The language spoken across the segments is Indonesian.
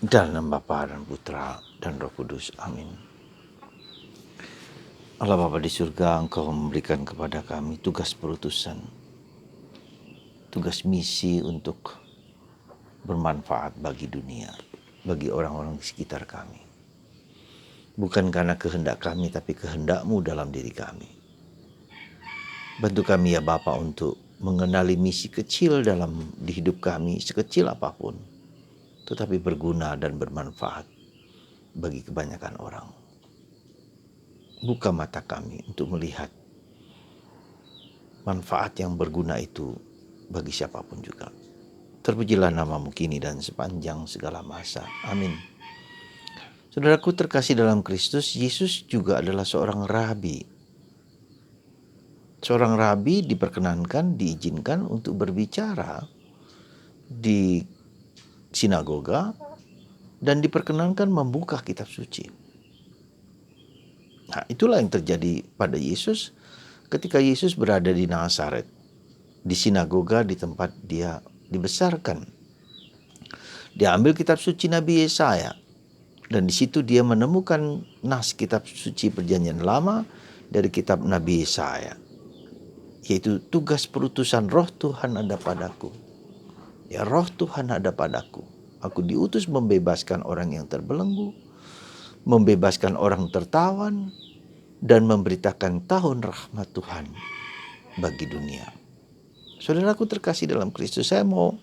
Dalam nama Bapa dan Putra dan Roh Kudus. Amin. Allah Bapa di surga, Engkau memberikan kepada kami tugas perutusan, tugas misi untuk bermanfaat bagi dunia, bagi orang-orang di sekitar kami. Bukan karena kehendak kami, tapi kehendak-Mu dalam diri kami. Bantu kami ya Bapa untuk mengenali misi kecil di hidup kami, sekecil apapun, tetapi berguna dan bermanfaat bagi kebanyakan orang. Buka mata kami untuk melihat manfaat yang berguna itu bagi siapapun juga. Terpujilah nama-Mu kini dan sepanjang segala masa. Amin. Saudaraku terkasih dalam Kristus, Yesus juga adalah seorang rabi. Seorang rabi diperkenankan, diizinkan untuk berbicara di sinagoga dan diperkenankan membuka kitab suci. Nah, itulah yang terjadi pada Yesus ketika Yesus berada di Nazaret, di sinagoga, di tempat dia dibesarkan. Dia ambil kitab suci Nabi Yesaya, dan di situ dia menemukan nas kitab suci Perjanjian Lama dari kitab Nabi Yesaya, yaitu tugas perutusan Roh Tuhan ada padaku. Ya, Roh Tuhan ada padaku. Aku diutus membebaskan orang yang terbelenggu, membebaskan orang tertawan, dan memberitakan tahun rahmat Tuhan bagi dunia. Saudaraku terkasih dalam Kristus, saya mau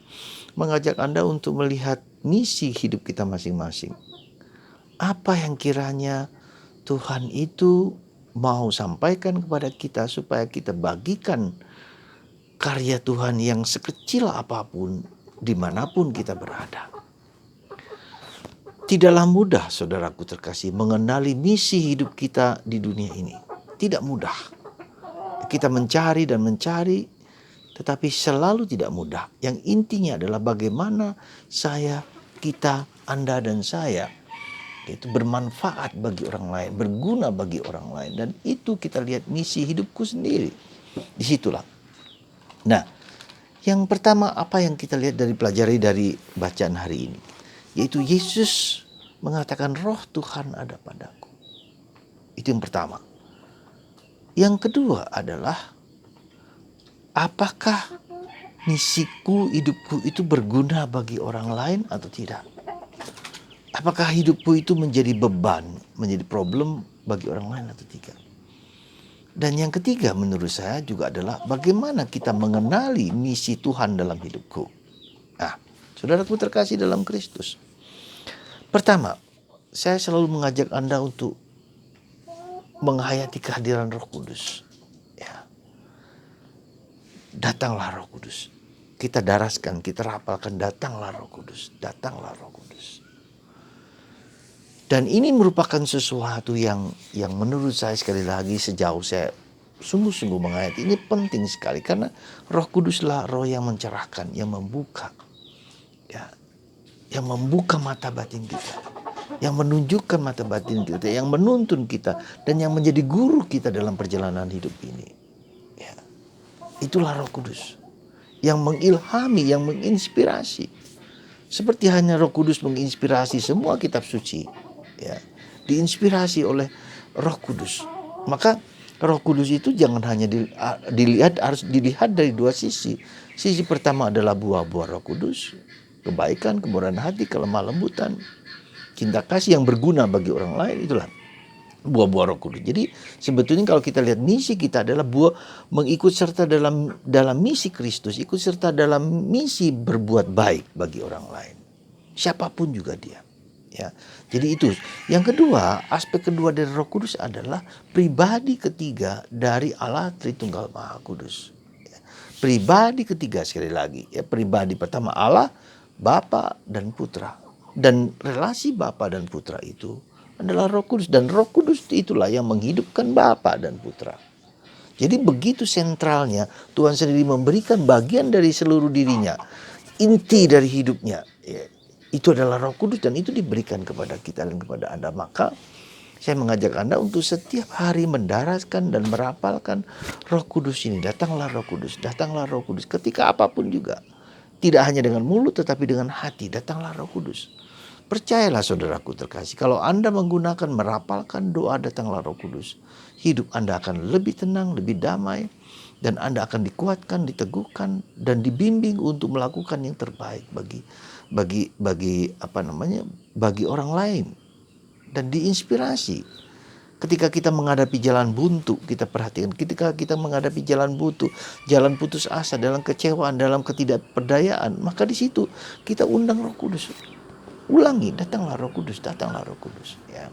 mengajak Anda untuk melihat misi hidup kita masing-masing. Apa yang kiranya Tuhan itu mau sampaikan kepada kita supaya kita bagikan karya Tuhan yang sekecil apapun dimanapun kita berada. Tidaklah mudah, saudaraku terkasih, mengenali misi hidup kita di dunia ini. Tidak mudah. Kita mencari dan mencari, tetapi selalu tidak mudah. Yang intinya adalah bagaimana saya, kita, Anda dan saya itu bermanfaat bagi orang lain, berguna bagi orang lain. Dan itu kita lihat misi hidupku sendiri. Disitulah. Nah, yang pertama apa yang kita lihat pelajari dari bacaan hari ini, yaitu Yesus mengatakan Roh Tuhan ada padaku. Itu yang pertama. Yang kedua adalah apakah misiku, hidupku itu berguna bagi orang lain atau tidak? Apakah hidupku itu menjadi beban, menjadi problem bagi orang lain atau tidak? Dan yang ketiga menurut saya juga adalah bagaimana kita mengenali misi Tuhan dalam hidupku. Nah, saudaraku terkasih dalam Kristus. Pertama, saya selalu mengajak Anda untuk menghayati kehadiran Roh Kudus. Ya. Datanglah Roh Kudus. Kita daraskan, kita rapalkan, datanglah Roh Kudus, datanglah Roh Kudus. Dan ini merupakan sesuatu yang menurut saya sekali lagi sejauh saya sungguh-sungguh menghayati ini penting sekali, karena Roh Kuduslah Roh yang mencerahkan, yang membuka, ya, yang membuka mata batin kita, yang menunjukkan mata batin kita, yang menuntun kita, dan yang menjadi guru kita dalam perjalanan hidup ini. Ya, itulah Roh Kudus yang mengilhami, yang menginspirasi. Seperti hanya Roh Kudus menginspirasi semua kitab suci, ya, diinspirasi oleh Roh Kudus. Maka Roh Kudus itu jangan hanya dilihat, harus dilihat dari dua sisi. Sisi pertama adalah buah-buah Roh Kudus, kebaikan, kemurahan hati, kelemah lembutan, cinta kasih yang berguna bagi orang lain. Itulah buah-buah Roh Kudus. Jadi sebetulnya kalau kita lihat misi kita adalah buah mengikut serta dalam misi Kristus, ikut serta dalam misi berbuat baik bagi orang lain, siapapun juga dia. Ya, jadi itu. Yang kedua, aspek kedua dari Roh Kudus adalah pribadi ketiga dari Allah Tritunggal Maha Kudus. Ya, pribadi ketiga sekali lagi. Ya, pribadi pertama Allah, Bapa dan Putra. Dan relasi Bapa dan Putra itu adalah Roh Kudus, dan Roh Kudus itulah yang menghidupkan Bapa dan Putra. Jadi begitu sentralnya Tuhan sendiri memberikan bagian dari seluruh dirinya, inti dari hidupnya. Ya, itu adalah Roh Kudus, dan itu diberikan kepada kita dan kepada Anda. Maka saya mengajak Anda untuk setiap hari mendaraskan dan merapalkan Roh Kudus ini. Datanglah Roh Kudus, datanglah Roh Kudus. Ketika apapun juga. Tidak hanya dengan mulut tetapi dengan hati. Datanglah Roh Kudus. Percayalah saudaraku terkasih, kalau Anda menggunakan merapalkan doa datanglah Roh Kudus, hidup Anda akan lebih tenang, lebih damai, dan Anda akan dikuatkan, diteguhkan, dan dibimbing untuk melakukan yang terbaik bagi orang lain, dan diinspirasi. Ketika kita menghadapi jalan buntu, kita perhatikan, ketika kita menghadapi jalan buntu, jalan putus asa, dalam kecewaan, dalam ketidakberdayaan, maka di situ kita undang Roh Kudus. Ulangi, datanglah Roh Kudus, datanglah Roh Kudus, ya.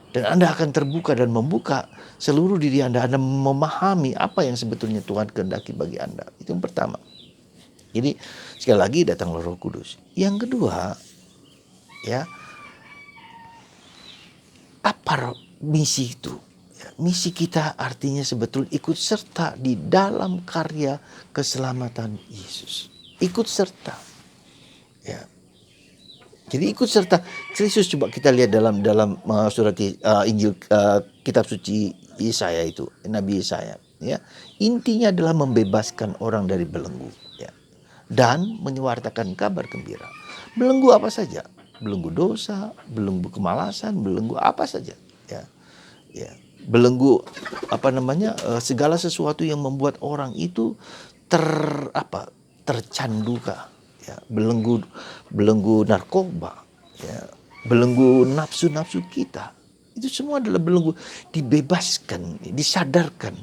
Dan Anda akan terbuka dan membuka seluruh diri Anda memahami apa yang sebetulnya Tuhan kehendaki bagi Anda. Itu yang pertama. Jadi sekali lagi datanglah Roh Kudus. Yang kedua, ya, apa misi itu? Ya, misi kita artinya sebetulnya ikut serta di dalam karya keselamatan Yesus. Ikut serta, ya. Jadi ikut serta Kristus. Coba kita lihat dalam surat Injil, kitab suci Yesaya itu, Nabi Yesaya, ya. Intinya adalah membebaskan orang dari belenggu, ya, dan menyuarakan kabar gembira. Belenggu apa saja? Belenggu dosa, belenggu kemalasan, belenggu apa saja, ya. Ya, belenggu segala sesuatu yang membuat orang itu tercanduka. Ya, belenggu narkoba, ya, belenggu nafsu kita, itu semua adalah belenggu. Dibebaskan, disadarkan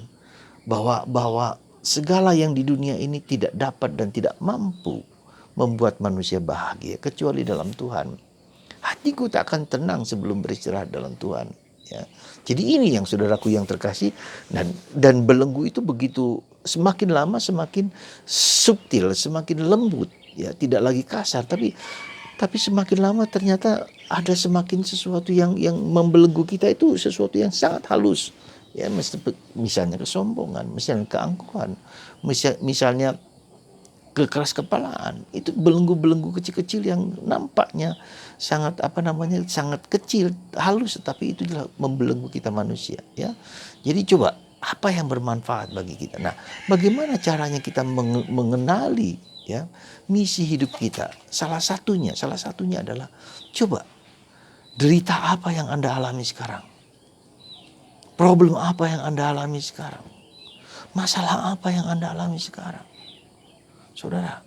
bahwa segala yang di dunia ini tidak dapat dan tidak mampu membuat manusia bahagia kecuali dalam Tuhan. Hatiku tak akan tenang sebelum beristirahat dalam Tuhan, ya. Jadi ini yang saudaraku yang terkasih, dan belenggu itu begitu, semakin lama semakin subtil, semakin lembut. Ya, tidak lagi kasar, tapi semakin lama ternyata ada semakin sesuatu yang membelenggu kita, itu sesuatu yang sangat halus. Ya, misalnya kesombongan, misalnya keangkuhan, misalnya kekeras kepalaan. Itu belenggu-belenggu kecil-kecil yang nampaknya sangat sangat kecil, halus, tetapi itu adalah membelenggu kita manusia, ya. Jadi coba, apa yang bermanfaat bagi kita? Nah, bagaimana caranya kita mengenali, ya, misi hidup kita? Salah satunya adalah, coba, derita apa yang Anda alami sekarang? Problem apa yang Anda alami sekarang? Masalah apa yang Anda alami sekarang? Saudara,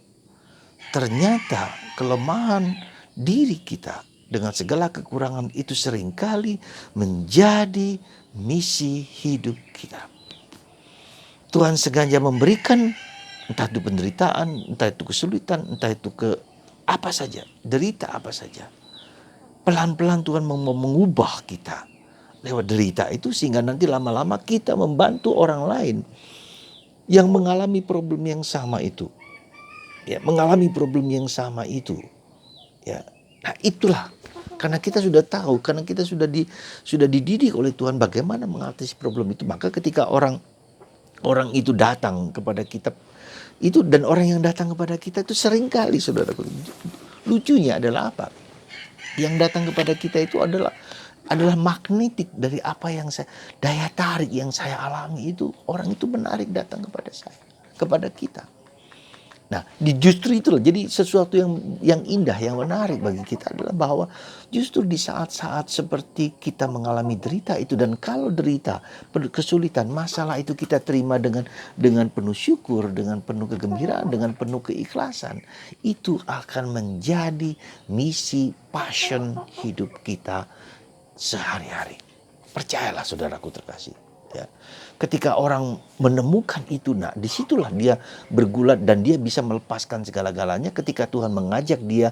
ternyata kelemahan diri kita dengan segala kekurangan itu seringkali menjadi misi hidup kita. Tuhan sengaja memberikan, entah itu penderitaan, entah itu kesulitan, entah itu apa saja, derita apa saja. Pelan-pelan Tuhan mengubah kita lewat derita itu, sehingga nanti lama-lama kita membantu orang lain yang mengalami problem yang sama itu. Ya, mengalami problem yang sama itu. Ya. Nah, itulah karena kita sudah tahu, karena kita sudah dididik oleh Tuhan bagaimana mengatasi problem itu. Maka ketika orang itu datang kepada kita itu, dan orang yang datang kepada kita itu seringkali, saudaraku, lucunya adalah apa? Yang datang kepada kita itu adalah magnetik dari apa yang daya tarik yang saya alami itu. Orang itu menarik datang kepada saya, kepada kita. Nah, justru itu loh. Jadi sesuatu yang indah, yang menarik bagi kita adalah bahwa justru di saat-saat seperti kita mengalami derita itu, dan kalau derita, kesulitan, masalah itu kita terima dengan penuh syukur, dengan penuh kegembiraan, dengan penuh keikhlasan, itu akan menjadi misi passion hidup kita sehari-hari. Percayalah saudaraku terkasih, ya. Ketika orang menemukan itu, nah disitulah dia bergulat dan dia bisa melepaskan segala-galanya. Ketika Tuhan mengajak dia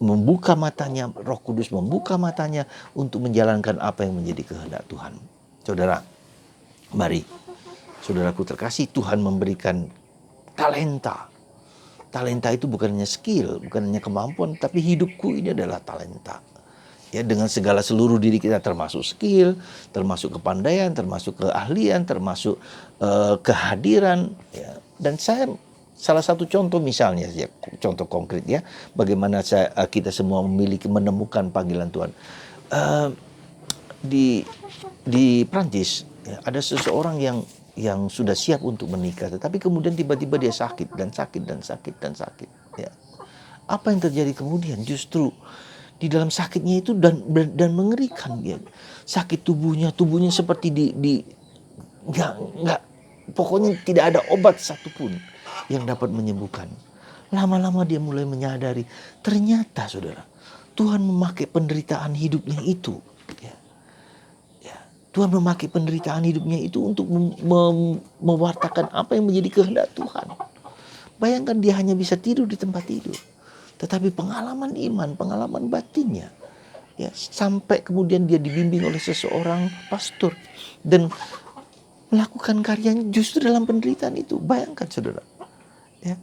membuka matanya, Roh Kudus membuka matanya untuk menjalankan apa yang menjadi kehendak Tuhan. Saudara, mari, saudaraku terkasih, Tuhan memberikan talenta. Talenta itu bukan hanya skill, bukan hanya kemampuan, tapi hidupku ini adalah talenta. Ya, dengan segala seluruh diri kita, termasuk skill, termasuk kepandaian, termasuk keahlian, termasuk kehadiran. Ya. Dan saya salah satu contoh misalnya, ya, contoh konkret, ya, bagaimana kita semua menemukan panggilan Tuhan. Di Prancis, ya, ada seseorang yang sudah siap untuk menikah, tetapi kemudian tiba-tiba dia sakit. Ya. Apa yang terjadi kemudian? Justru di dalam sakitnya itu dan mengerikan dia. Sakit tubuhnya seperti nggak pokoknya tidak ada obat satupun yang dapat menyembuhkan. Lama-lama dia mulai menyadari ternyata saudara, Tuhan memakai penderitaan hidupnya itu. Ya, ya. Tuhan memakai penderitaan hidupnya itu untuk mewartakan apa yang menjadi kehendak Tuhan. Bayangkan dia hanya bisa tidur di tempat tidur. Tetapi pengalaman iman, pengalaman batinnya, ya, sampai kemudian dia dibimbing oleh seseorang pastor dan melakukan karyanya justru dalam penderitaan itu. Bayangkan saudara, ya.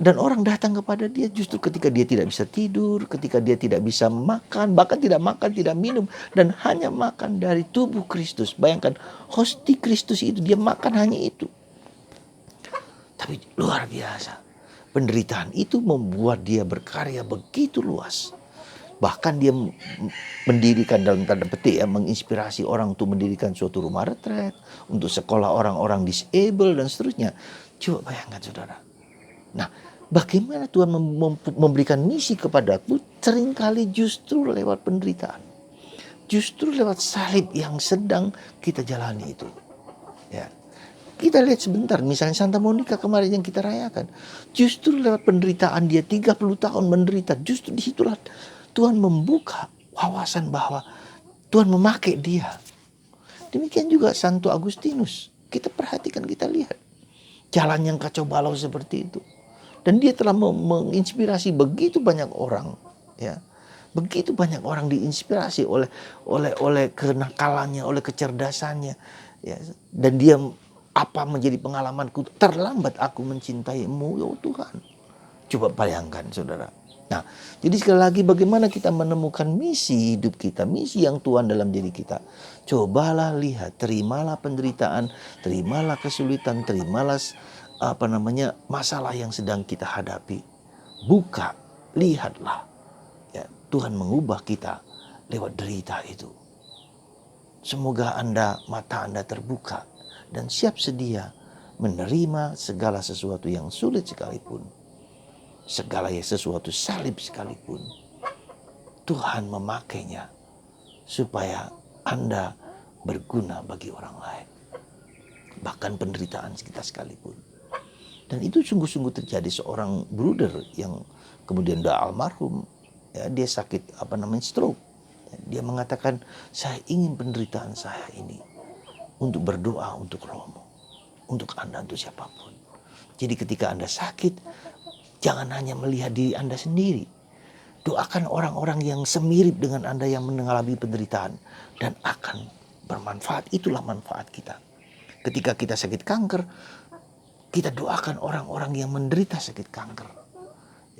Dan orang datang kepada dia justru ketika dia tidak bisa tidur, ketika dia tidak bisa makan, bahkan tidak makan, tidak minum, dan hanya makan dari tubuh Kristus. Bayangkan, hosti Kristus itu dia makan hanya itu. Tapi luar biasa. Penderitaan itu membuat dia berkarya begitu luas. Bahkan dia mendirikan dalam tanda petik, ya, menginspirasi orang untuk mendirikan suatu rumah retret, untuk sekolah orang-orang disable dan seterusnya. Coba bayangkan saudara. Nah, bagaimana Tuhan memberikan misi kepadaku? Seringkali justru lewat penderitaan. Justru lewat salib yang sedang kita jalani itu. Ya. Kita lihat sebentar, misalnya Santa Monica kemarin yang kita rayakan. Justru lewat penderitaan dia 30 tahun menderita. Justru disitulah Tuhan membuka wawasan bahwa Tuhan memakai dia. Demikian juga Santo Agustinus. Kita perhatikan, kita lihat. Jalan yang kacau balau seperti itu. Dan dia telah menginspirasi begitu banyak orang. Ya. Begitu banyak orang diinspirasi oleh kenakalannya, oleh kecerdasannya. Ya. Dan dia apa menjadi pengalamanku, terlambat aku mencintaimu, ya Tuhan. Coba bayangkan saudara. Nah, jadi sekali lagi bagaimana kita menemukan misi hidup kita, misi yang Tuhan dalam diri kita. Cobalah lihat, terimalah penderitaan, terimalah kesulitan, terimalah masalah yang sedang kita hadapi. Buka, lihatlah. Ya, Tuhan mengubah kita lewat derita itu. Semoga mata Anda terbuka dan siap sedia menerima segala sesuatu yang sulit sekalipun, segala sesuatu salib sekalipun. Tuhan memakainya supaya Anda berguna bagi orang lain, bahkan penderitaan kita sekalipun. Dan itu sungguh-sungguh terjadi. Seorang bruder yang kemudian dah almarhum, ya, dia sakit stroke. Dia mengatakan, saya ingin penderitaan saya ini untuk berdoa untuk Romo, untuk Anda, untuk siapapun. Jadi ketika Anda sakit, jangan hanya melihat diri Anda sendiri. Doakan orang-orang yang semirip dengan Anda yang mengalami penderitaan dan akan bermanfaat. Itulah manfaat kita. Ketika kita sakit kanker, kita doakan orang-orang yang menderita sakit kanker.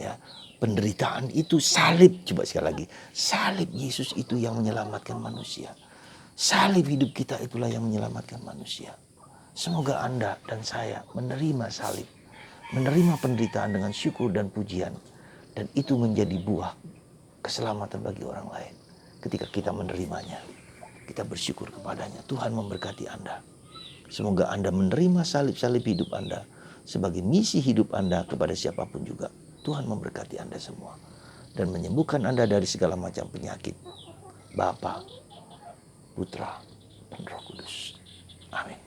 Ya, penderitaan itu salib, coba sekali lagi. Salib Yesus itu yang menyelamatkan manusia. Salib hidup kita itulah yang menyelamatkan manusia. Semoga Anda dan saya menerima salib, menerima penderitaan dengan syukur dan pujian. Dan itu menjadi buah keselamatan bagi orang lain. Ketika kita menerimanya, kita bersyukur kepadanya. Tuhan memberkati Anda. Semoga Anda menerima salib-salib hidup Anda sebagai misi hidup Anda kepada siapapun juga. Tuhan memberkati Anda semua dan menyembuhkan Anda dari segala macam penyakit. Bapa, Putra, dan Roh Kudus. Amin.